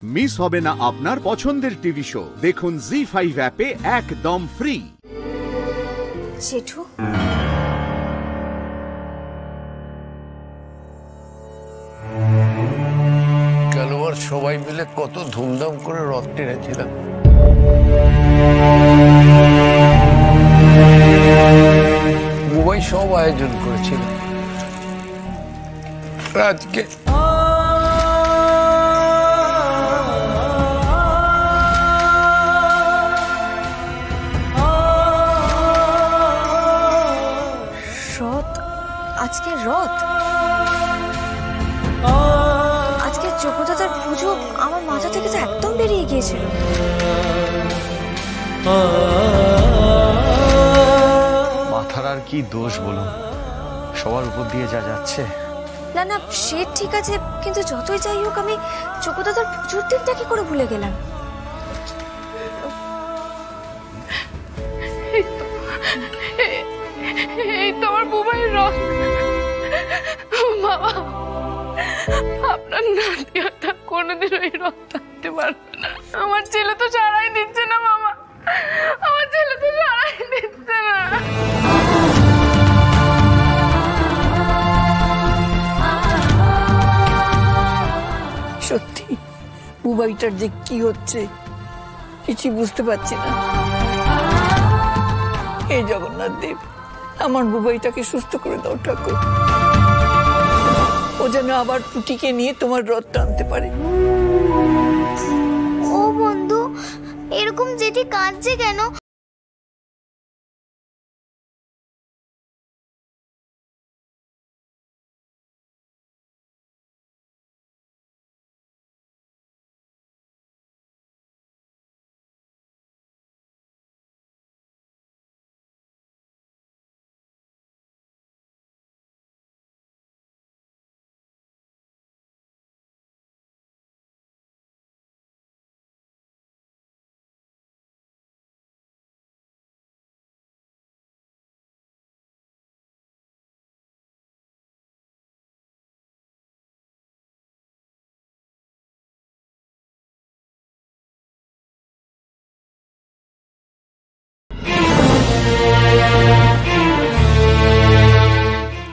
Miss হবে না আপনার পছন্দের টিভি শো। দেখুন জি5 অ্যাপে একদম ফ্রি। জেঠু, গেলবার সবাই মিলে কত ধুমধাম করে রথ টেনেছিলাম। বুবাই সব আয়োজন করেছিল। আজকে রথ, আজকে রথ, আজকে যোগ্যতার পুজো আমার মাথা থেকে তো একদম বেরিয়ে গিয়েছিল। মাথার আর কি দোষ বলুন, সবার উপর দিয়ে যা যাচ্ছে। না না, সে ঠিক আছে, কিন্তু যতই যাই হোক আমি যোগ্যতার পুজোর দিনটা কি করে ভুলে গেলাম। এই তো আমার বুবাইয়ের রথ। বাবা, আপনার নাতি হয়তো কোনোদিনও এই রথ টানতে পারবে না। আমার ছেলে তো সারাই দিচ্ছে না বাবা, আমার ছেলে তো সারাই দিচ্ছে না। সত্যি বুবাইটার যে কি হচ্ছে কিছু বুঝতে পারছি না। হে জগন্নাথ দেব, আমার বুবাইটাকে সুস্থ করে দাও ঠাকুর। ও যেন আবার পুটিকে নিয়ে তোমার রথ টানতে পারে। ও বন্ধু, এরকম জেঠি কাঁদছে কেন?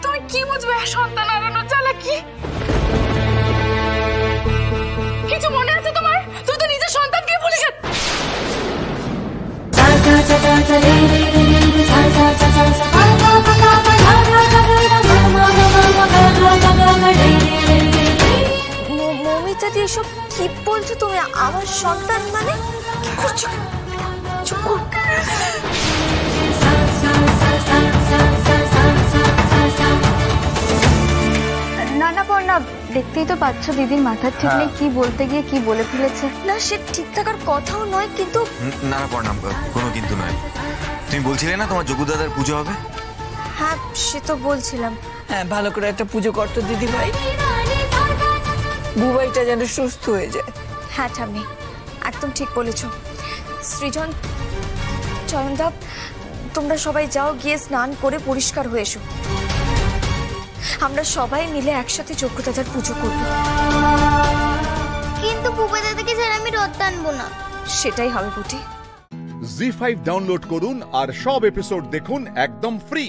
তুমি কি বুঝবে সন্তান হারানোর জ্বালা কি? কিছু মনে আছে তোমার? তুই তো নিজের সন্তানকে ভুলে গেছ। মমিতা দিয়ে এসব কি বলছো তুমি? আমার সন্তান মানে কি করছো? চুপ কর। না না পর্ণা, দেখতেই তো পাচ্ছ দিদির মাথার ঠিক নেই, কি বলতে গিয়ে কি বলে ফেলেছে। না, সে ঠিক থাকার কথাও নয়, কিন্তু না না পড়নাম, কোনো কিন্তু নয়। তুমি বলছিলে না তোমার যোগ্য দাদার পুজো হবে? হ্যাঁ, সে তো বলছিলাম। হ্যাঁ, ভালো করে একটা পুজো করতো দিদি ভাই, বুবাইটা যেন সুস্থ হয়ে যায়। হ্যাঁ ঠাম্মি, একদম ঠিক বলেছো। সৃজন, চয়নদা, তোমরা সবাই যাও, গিয়ে স্নান করে পরিষ্কার হয়ে এসো। আমরা সবাই মিলে একসাথে যোগ্যতার পুজো করব। কিন্তু বুবা দাদাকে ছাড়া আমি রথ টানবো না। সেটাই হবে বুটি। জি5 ডাউনলোড করুন আর সব এপিসোড দেখুন একদম ফ্রি।